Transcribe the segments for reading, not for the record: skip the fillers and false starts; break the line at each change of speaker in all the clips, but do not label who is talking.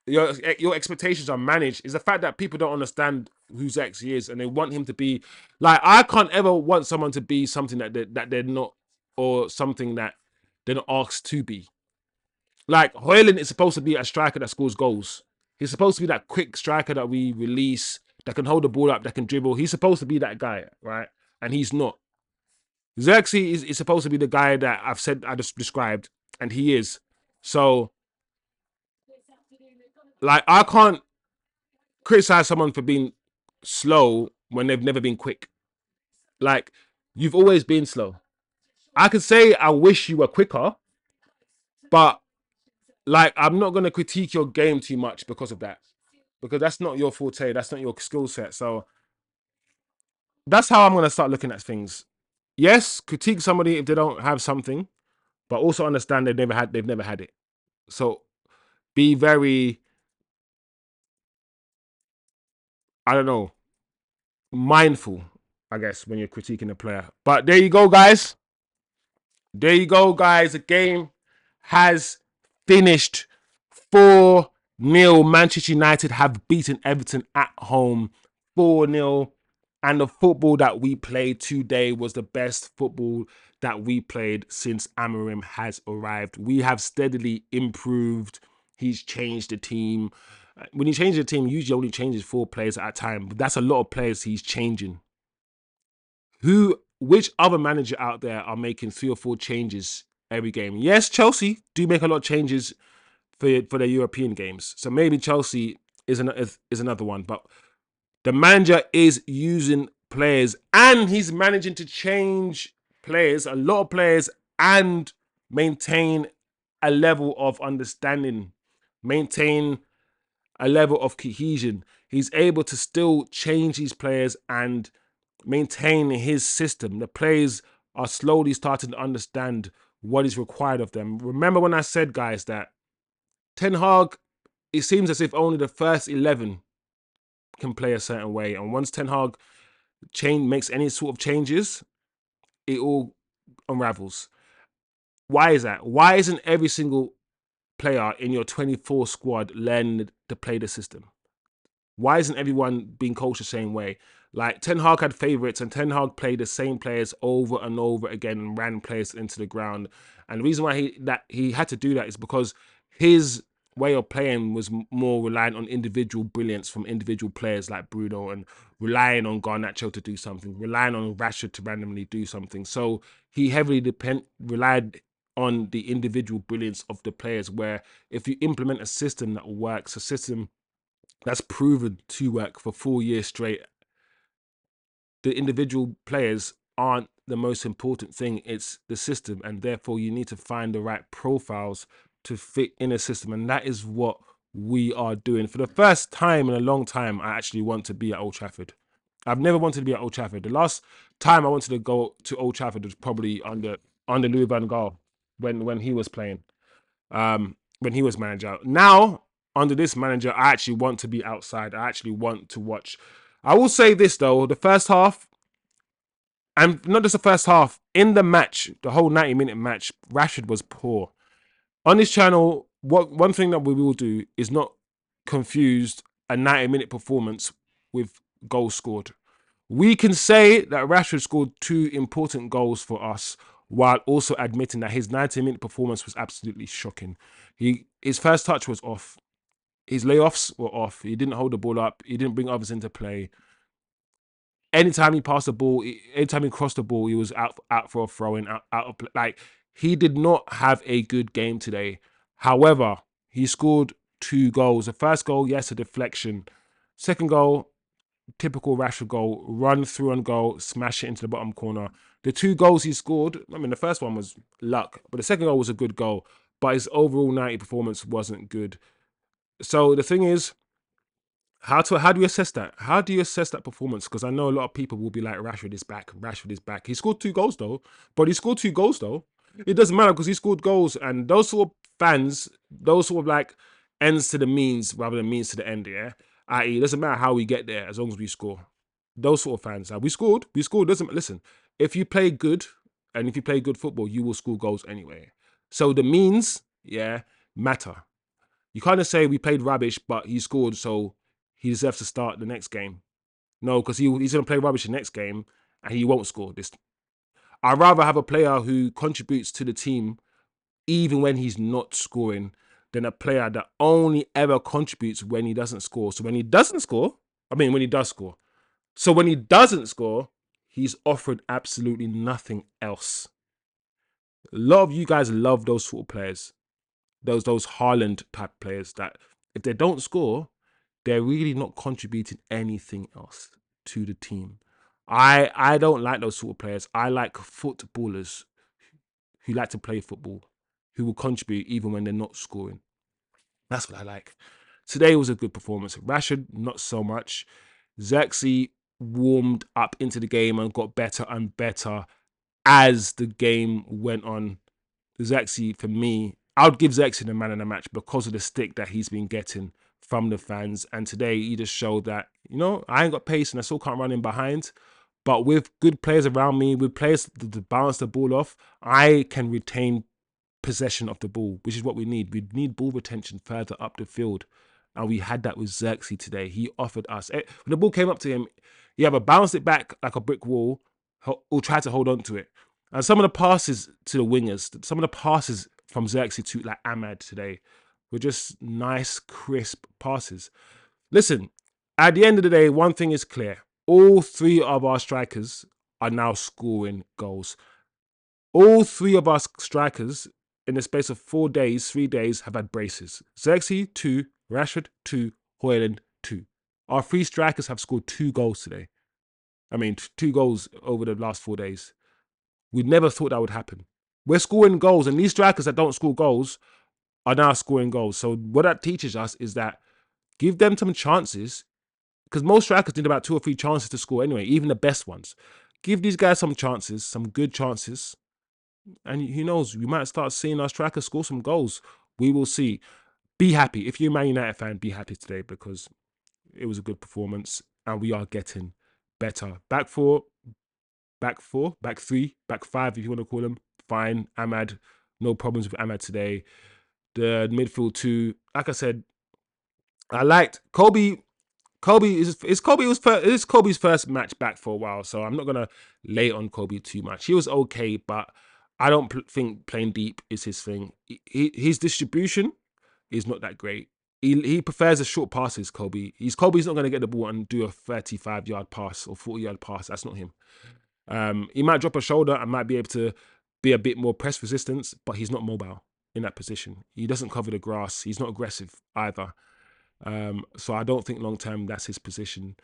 your expectations are managed is the fact that people don't understand who Zirkzee is, and they want him to be like, I can't ever want someone to be something that they're not, or something that they're not asked to be. Like Hojlund is supposed to be a striker that scores goals. He's supposed to be that quick striker that we release, that can hold the ball up, that can dribble. He's supposed to be that guy, right? And he's not. Zirkzee is supposed to be the guy that I just described, and he is. So, like, I can't criticize someone for being slow when they've never been quick. Like, you've always been slow. I could say I wish you were quicker, but like, I'm not gonna critique your game too much because of that, because that's not your forte. That's not your skill set. So that's how I'm gonna start looking at things. Yes, critique somebody if they don't have something, but also understand they've never had it. So be very, I don't know, mindful, I guess, when you're critiquing a player. But there you go, guys. There you go, guys. The game has finished 4-0. Manchester United have beaten Everton at home 4-0. And the football that we played today was the best football that we played since Amorim has arrived. We have steadily improved. He's changed the team. When you change the team, usually only changes 4 players at a time. But that's a lot of players he's changing. Which other manager out there are making 3 or 4 changes every game? Yes, Chelsea do make a lot of changes for their European games. So maybe Chelsea is another one. But the manager is using players, and he's managing to change players, a lot of players, and maintain a level of understanding, maintain a level of cohesion. He's able to still change these players and maintain his system. The players are slowly starting to understand what is required of them. Remember when I said, guys, that Ten Hag, it seems as if only the first 11 can play a certain way. And once Ten Hag makes any sort of changes, it all unravels. Why is that? Why isn't every single player in your 24 squad learning to play the system? Why isn't everyone being coached the same way? Like, Ten Hag had favourites, and Ten Hag played the same players over and over again and ran players into the ground. And the reason why he had to do that is because his way of playing was more reliant on individual brilliance from individual players like Bruno, and relying on Garnacho to do something, relying on Rashy to randomly do something. So he heavily relied on the individual brilliance of the players, where if you implement a system that works, a system that's proven to work for 4 years straight, the individual players aren't the most important thing. It's the system, and therefore you need to find the right profiles to fit in a system, and that is what we are doing. For the first time in a long time, I actually want to be at Old Trafford. I've never wanted to be at Old Trafford. The last time I wanted to go to Old Trafford was probably under Louis van Gaal, when he was playing, when he was manager. Now, under this manager, I actually want to be outside. I actually want to watch. I will say this though: the first half, and not just the first half, in the match, the whole 90-minute match, Rashford was poor. On this channel, one thing that we will do is not confuse a 90-minute performance with goals scored. We can say that Rashford scored 2 important goals for us, while also admitting that his 90-minute performance was absolutely shocking. His first touch was off. His layoffs were off. He didn't hold the ball up. He didn't bring others into play. Anytime he passed the ball, anytime he crossed the ball, he was out for a throw in, out of play. Like, he did not have a good game today. However, he scored 2 goals. The first goal, yes, a deflection. Second goal, typical Rashford goal, run through and goal, smash it into the bottom corner. The 2 goals he scored, I mean, the first one was luck, but the second goal was a good goal. But his overall 90 performance wasn't good. So the thing is, how do you assess that? How do you assess that performance? Because I know a lot of people will be like, Rashford is back. Rashford is back. He scored 2 goals though. But he scored 2 goals though. It doesn't matter because he scored goals, and those sort of fans, those sort of like ends to the means rather than means to the end, yeah? I.e., it doesn't matter how we get there as long as we score. Those sort of fans. We scored. We scored. Doesn't listen. If you play good and if you play good football, you will score goals anyway. So the means, yeah, matter. You can't just say we played rubbish, but he scored, so he deserves to start the next game. No, because he's going to play rubbish the next game, and he won't score this. I'd rather have a player who contributes to the team even when he's not scoring than a player that only ever contributes when he doesn't score. So when he doesn't score, when he does score. So when he doesn't score, he's offered absolutely nothing else. A lot of you guys love those sort of players, those hojlund type players that if they don't score, they're really not contributing anything else to the team. I don't like those sort of players. I like footballers who like to play football, who will contribute even when they're not scoring. That's what I like. Today was a good performance. Rashford, not so much. Zirkzee warmed up into the game and got better and better as the game went on. Zirkzee, for me, I would give Zirkzee the man of the match because of the stick that he's been getting from the fans. And today he just showed that, I ain't got pace and I still can't run in behind. But with good players around me, with players to bounce the ball off, I can retain possession of the ball, which is what we need. We need ball retention further up the field. And we had that with Zirkzee today. He offered us. When the ball came up to him, he either bounced it back like a brick wall or tried to hold on to it. And some of the passes to the wingers, some of the passes from Zirkzee to like Ahmad today were just nice, crisp passes. Listen, at the end of the day, one thing is clear. All three of our strikers are now scoring goals. All three of our strikers in the space of 3 days, have had braces. Zirkzee, 2. Rashford, 2. Hojlund, 2. Our 3 strikers have scored 2 goals today. 2 goals over the last 4 days. We never thought that would happen. We're scoring goals, and these strikers that don't score goals are now scoring goals. So what that teaches us is that give them some chances, because most strikers need about 2 or 3 chances to score anyway, even the best ones. Give these guys some chances, some good chances, and who knows, we might start seeing our strikers score some goals. We will see. Be happy. If you're a Man United fan, be happy today because it was a good performance and we are getting better. Back 4, back 3, back 5, if you want to call them. Fine. Ahmad, no problems with Ahmad today. The midfield 2, like I said, I liked Kobe. It's Kobe's first match back for a while, so I'm not gonna lay on Kobe too much. He was okay, but I don't think playing deep is his thing. His distribution is not that great. He prefers the short passes. Kobe's not gonna get the ball and do a 35-yard pass or 40-yard pass. That's not him. He might drop a shoulder and might be able to be a bit more press resistance, but he's not mobile in that position. He doesn't cover the grass. He's not aggressive either. So I don't think long term that's his position.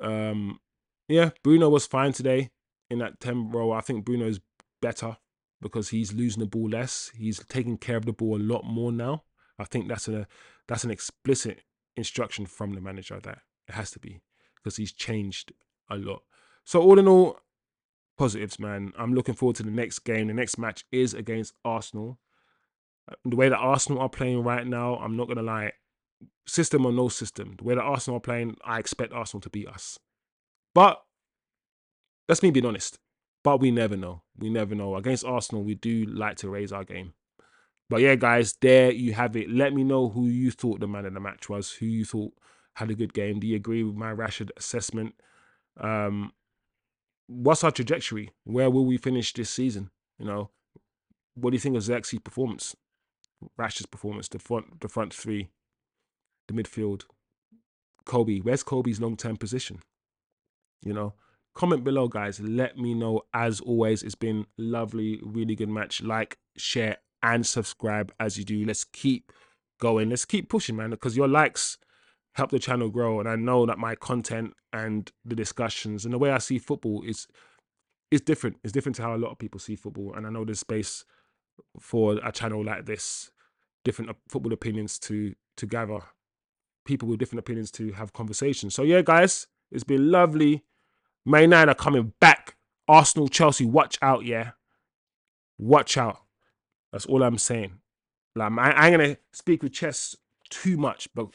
Yeah, Bruno was fine today in that 10 role. I think Bruno's better because he's losing the ball less. He's taking care of the ball a lot more now. I think that's an explicit instruction from the manager that it has to be because he's changed a lot. So all in all, positives, man. I'm looking forward to the next game. The next match is against Arsenal. The way that Arsenal are playing right now, I'm not gonna lie, system or no system, the way that Arsenal are playing, I expect Arsenal to beat us. But that's me being honest. But we never know. We never know. Against Arsenal, we do like to raise our game. But yeah, guys, there you have it. Let me know who you thought the man of the match was, who you thought had a good game. Do you agree with my Rashford assessment? What's our trajectory? Where will we finish this season? What do you think of Zirkzee's performance? Rashford's performance, the front 3, the midfield. Kobe, where's Kobe's long-term position? Comment below, guys. Let me know. As always, it's been lovely, really good match. Like, share, and subscribe as you do. Let's keep going. Let's keep pushing, man, because your likes help the channel grow. And I know that my content and the discussions and the way I see football is different. It's different to how a lot of people see football. And I know there's space for a channel like this, different football opinions to gather, people with different opinions to have conversations. So yeah, guys, it's been lovely. Man United are coming back. Arsenal, Chelsea, watch out, yeah. Watch out. That's all I'm saying. Like, I ain't gonna speak with chest too much, but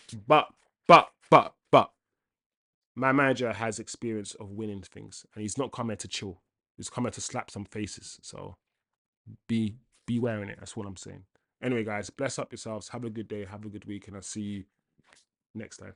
my manager has experience of winning things, and he's not coming to chill. He's coming to slap some faces. So be wearing it. That's what I'm saying. Anyway, guys, bless up yourselves. Have a good day. Have a good week. And I'll see you next time.